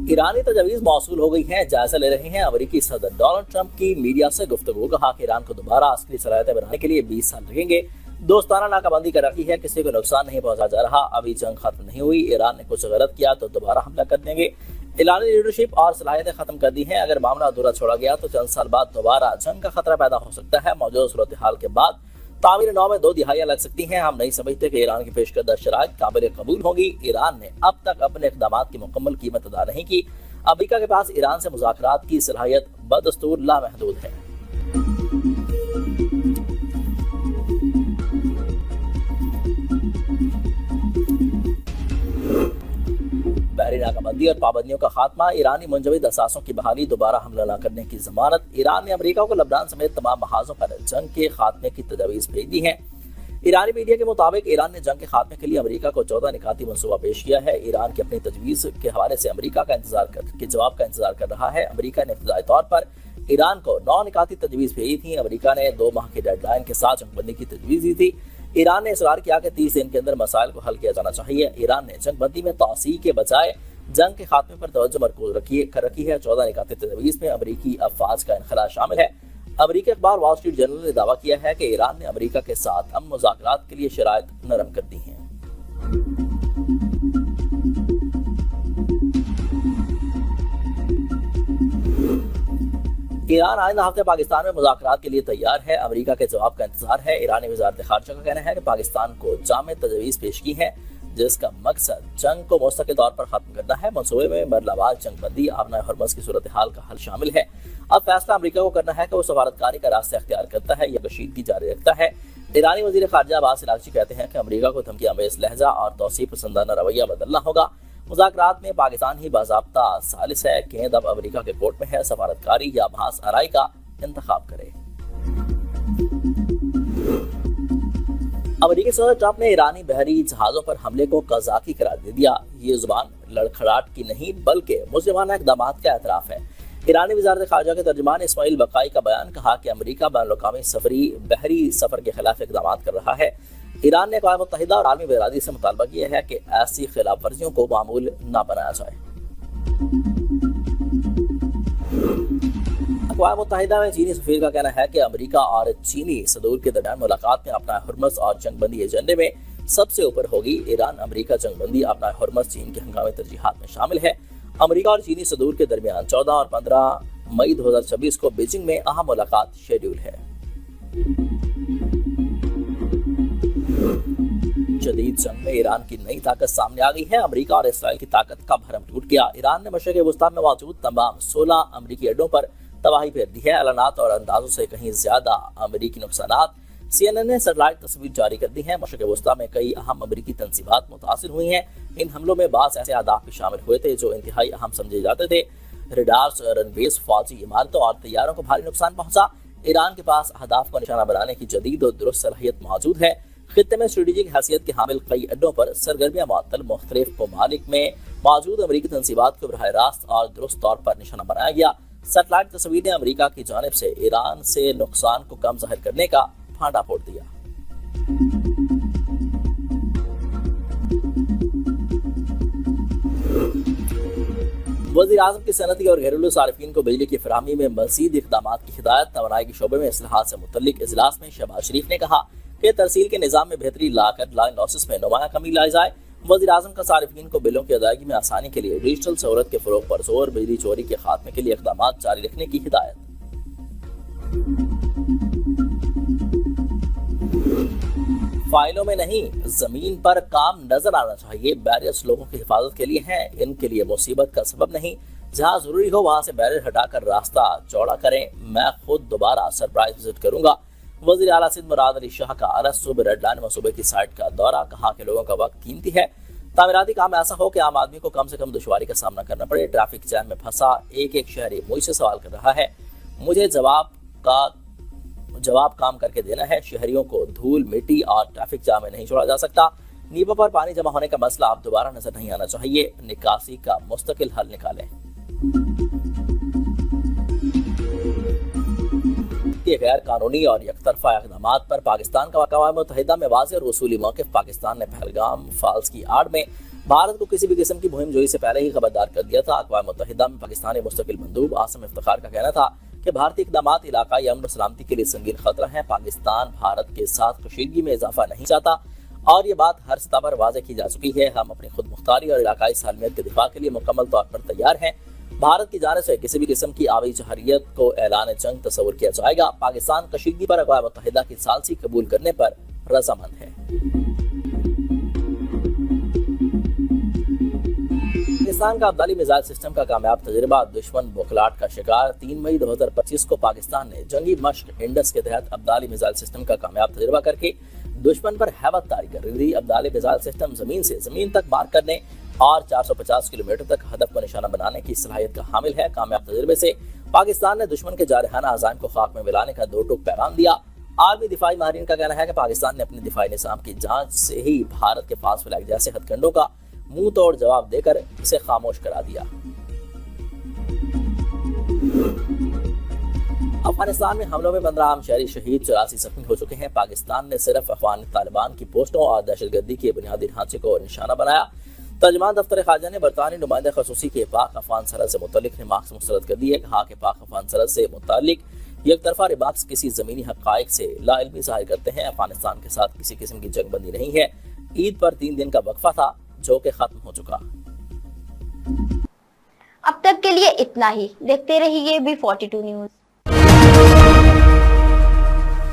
ईरानी तजवीज़ मौसूल हो गई है, जायजा ले रहे हैं अमेरिकी सदर डोनाल्ड ट्रंप की मीडिया से गुफ्तगू। कहा कि ईरान को दोबारा अस्करी सलाहियतें बनाने के लिए 20 साल लगेंगे। दोस्ताना नाकाबंदी कर रखी है, किसी को नुकसान नहीं पहुंचा जा रहा, अभी जंग खत्म नहीं हुई, ईरान ने कुछ गलत किया तो दोबारा हमला कर देंगे। ईरानी लीडरशिप और सलाहियतें खत्म कर दी हैं, अगर मामला अधूरा छोड़ा गया तो चंद साल बाद दोबारा जंग का खतरा पैदा हो सकता है। मौजूदा सूरत हाल के बाद तामीर नौ में 2 दिहाइयां लग सकती हैं। हम नहीं समझते कि ईरान की पेश करदा शराइत काबिल कबूल होगी। ईरान ने अब तक अपने इक़दामात की मुकम्मल कीमत अदा नहीं की। अमेरिका के पास ईरान से मुज़ाकरात की सलाहियत बदस्तूर लामहदूद है। बहरी नाकाबंदी और पाबंदियों का खात्मा, ईरानी मुंजमद असासों की बहाली, दोबारा हमला न करने की जमानत। ईरान ने अमेरिका को लबनान समेत तमाम महाजों पर जंग के खात्मे की तजवीज़ भेज दी है। ईरानी मीडिया के मुताबिक ईरान ने जंग के खात्मे के लिए अमेरिका को 14 निकाती मनसूबा पेश किया है। ईरान की अपनी तजवीज़ के हवाले से अमेरिका का जवाब का इंतजार कर रहा है। अमेरिका ने इब्तदाई तौर पर ईरान को 9 निकाती तजवीज़ भेजी थी। अमेरिका ने 2 माह की डेडलाइन के साथ जंगबंदी की तजवीज़ दी थी। ईरान ने इसरार किया कि 30 दिन के अंदर मसाइल को हल किया जाना चाहिए। ईरान ने जंगबंदी में तौसीह के बजाय जंग के खात्मे पर तवज्जो मरकूज कर रखी है। 14 निकाती तजवीज़ में अमेरिकी अफवाज का इनखला शामिल है। अमेरिकी अखबार वॉल स्ट्रीट जर्नल ने दावा किया है कि ईरान ने अमेरिका के साथ अमन मुज़ाकरात के लिए शराइत नरम कर दी हैं। ईरान आइंदा हफ्ते पाकिस्तान में मुज़ाकरात के लिए तैयार है। अमेरिका के जवाब का इंतजार है। ईरानी वज़ारत ख़ारिजा का कहना है कि पाकिस्तान को जामे तजवीज़ पेश की है, जिसका मकसद जंग को मुस्तकिल तौर पर खत्म करना है। मंसूबे में मरलाबाद जंगबंदी, आबना हरमज़ की सूरत हाल का हल शामिल है। अब फैसला अमेरिका को करना है कि वो सफारतकारी का रास्ता अख्तियार करता है या कशीदगी जारी रखता है। ईरानी वज़ीर ख़ारिजा अब्बास अराग़ची कहते हैं कि अमेरिका को धमकी आमेज़ लहजा और तौसीफ़ पसंदाना रवैया बदलना होगा। मुज़ाकरात में पाकिस्तान ही बाज़ाब्ता सालिस है। गेंद अब अमेरिका के कोर्ट में है। सफारतकारी या बहस आराई का इंतखाब करे। अमेरिकी सदर ट्रंप ने ईरानी बहरी जहाज़ों पर हमले को कज़ाकी करार दे दिया। ये जुबान लड़खड़ाहट की नहीं बल्कि मुज़लिमाना इक़दामात का एतराफ़ है। ईरानी वज़ारत ख़ारिजा के तर्जुमान इस्माइल बक़ाई का बयान कहा कि अमेरिका बैनुल-अक़वामी बहरी सफ़र के खिलाफ इक़दामात कर रहा है। ईरान ने अक़वाम मुत्तहिदा और आलमी बरादरी से मुतालबा किया है कि ऐसी खिलाफ वर्जियों को मामूल न बनाया जाए। अक़वाम मुत्तहिदा में चीनी सफ़ीर का कहना है कि अमेरिका और चीनी सदूर के दरमियान मुलाकात में अपना हुर्मज़ और जंगबंदी एजेंडे में सबसे ऊपर होगी। ईरान अमेरिका जंगबंदी अपना हुर्मज़ चीन की हंगामी तरजीहात में शामिल है। अमेरिका और चीनी सदूर के दरमियान 14 और 15 मई 2026 को बीजिंग में अहम मुलाकात शेड्यूल है। जदीद जंग में ईरान की नई ताकत सामने आ गई है। अमेरिका और इसराइल की ताकत का भरम टूट गया। ईरान ने मशरिक़ वुस्ता में मौजूद तमाम 16 अमेरिकी अड्डों पर तबाही फेर दी है। ऐलानात और अंदाजों से कहीं ज्यादा अमेरिकी नुकसानात। CNN ने सैटेलाइट तस्वीर जारी कर दी है। मशरिक़ वुस्ता में कई अहम अमेरिकी तंसीबात मुतासिर हुई हैं। इन हमलों में बास ऐसे अहदाफ भी शामिल हुए थे जो इंतहाई अहम समझे जाते थे। रडार्स, रनवेज, फौजी इमारतों और तैयारों को भारी नुकसान पहुंचा। ईरान के पास अहदाफ को निशाना बनाने की जदीद और दुरुस्त सलाहियत मौजूद है। खित्ते में स्ट्रेटेजिक हैसियत के हामिल कई अड्डों पर सरगर्मियां मुअत्तल। मुख्तलिफ ममालिक में मौजूद अमेरिकी तंसीबात को बराह रास्त और दुरुस्त तौर पर निशाना बनाया गया। सैटेलाइट तस्वीरें अमेरिका की जानिब से ईरान से नुकसान को कम जाहिर करने का फांडा फोड़ दिया। वज़ीर आज़म की सनती और घरेलू सारिफीन को बिजली की फराहमी में मज़ीद इक़दामात की हिदायत। तवानाई के शोबे में इस्लाहात से मुतल्लिक इजलास में शहबाज शरीफ ने कहा कि तरसील के निज़ाम में बेहतरी लाकर लाइन लॉसेस में नुमाया कमी लाई जाए। वज़ीर आज़म का सारिफीन को बिलों की अदायगी में आसानी के लिए डिजिटल सहूलत के फ़रोग़ पर जोर। बिजली चोरी के खात्मे के लिए इक़दामात जारी रखने की हिदायत। फाइलों में नहीं, जमीन पर काम नजर आना चाहिए। बैरियर्स लोगों की हिफाजत के लिए हैं, इनके लिए मुसीबत का सबब नहीं। जहां जरूरी हो वहां से बैरियर हटाकर रास्ता चौड़ा करें। मैं खुद दोबारा सरप्राइज विजिट करूंगा। वज़ीर आला सिंध मुराद अली शाह का अरस सुबह रेडलाइन मनसूबे की साइट का दौरा। कहा कि लोगों का वक्त कीमती है। तामीराती काम ऐसा हो कि आम आदमी को कम से कम दुश्वारी का सामना करना पड़े। ट्रैफिक जैम में फंसा एक शहरी मुझसे सवाल कर रहा है। मुझे जवाब काम करके देना है। शहरियों को धूल, मिट्टी और ट्रैफिक जाम में नहीं छोड़ा जा सकता। नीपा पर पानी जमा होने का मसला अब दोबारा नजर नहीं आना चाहिए। निकासी का मुस्तकिल हल निकालें। गैर कानूनी और यकतरफा इक़दामात पर पाकिस्तान का अक़वाम मुत्तहिदा में वाज़ेह और उसूली मौक़िफ़। पाकिस्तान ने पहलगाम फॉल्स की आड़ में भारत को किसी भी किस्म की मुहिम जोई से पहले ही खबरदार कर दिया था। अक़वाम मुत्तहिदा में पाकिस्तानी मुस्तकिल मंदूब आसिम इफ्तिखार का कहना था कि भारतीय इक़दामात इलाकाई अमन और सलामती के लिए संगीन खतरा है। पाकिस्तान भारत के साथ कशीदगी में इजाफा नहीं चाहता और ये बात हर सतह पर वाज़ेह की जा चुकी है। हम अपनी खुद मुख्तारी और इलाकाई सालमियत के दिफा के लिए मुकम्मल तौर पर तैयार हैं। भारत की जानिब से किसी भी किस्म की आबी जहरियत को ऐलान जंग तस्वुर किया जाएगा। पाकिस्तान कशीदगी पर अक़वाम मुत्तहिदा की सालसी कबूल करने पर रज़ामंद है। पाकिस्तान का अब्दाली मिसाइल सिस्टम का कामयाब तजुर्बा, दुश्मन बौखलाहट का शिकार। 3 मई 2025 को पाकिस्तान ने जंगी मश्क इंडस के तहत अब्दाली मिसाइल सिस्टम का कामयाब तजुर्बा करके दुश्मन पर हैबत तारी कर दी। अब्दाली मिसाइल सिस्टम जमीन से जमीन तक मार करने और 450 किलोमीटर तक हदफ को निशाना बनाने की सलाहियत का हामिल है। कामयाब तजुर्बे से पाकिस्तान ने दुश्मन के जारहाना अज़ाइम को खाक में मिलाने का दो टूक पैगाम दिया। आर्मी दिफाई माहिरीन का कहना है कि पाकिस्तान ने अपने दिफाई निज़ाम की जांच से ही भारत के फास्ट फ्लैग जैसे हथकंडों का मुंह तोड़ जवाब देकर इसे खामोश करा दिया। अफगानिस्तान में हमलों में 15 आम शहरी शहीद, 84 जख्मी हो चुके हैं। पाकिस्तान ने सिर्फ अफगान तालिबान की पोस्टों और दहशतगर्दी के बुनियादी ढांचे को निशाना बनाया। तर्जमान दफ्तर खारजा ने बरतानी नुमाइंदा खसूसी के पाक अफगान सरहद से मुतल्लिक रिमार्क्स मुस्तरद कर दिए। कहा कि पाक अफगान सरहद से मुतल्लिक एक तरफा रिमार्क्स किसी ज़मीनी हक़ाइक़ से लाइल्मी ज़ाहिर करते हैं। अफगानिस्तान के साथ किसी किस्म की जंगबंदी नहीं है। ईद पर 3 दिन का वक्फा था जो कि खत्म हो चुका। अब तक के लिए इतना ही। देखते रहिए B42 न्यूज़।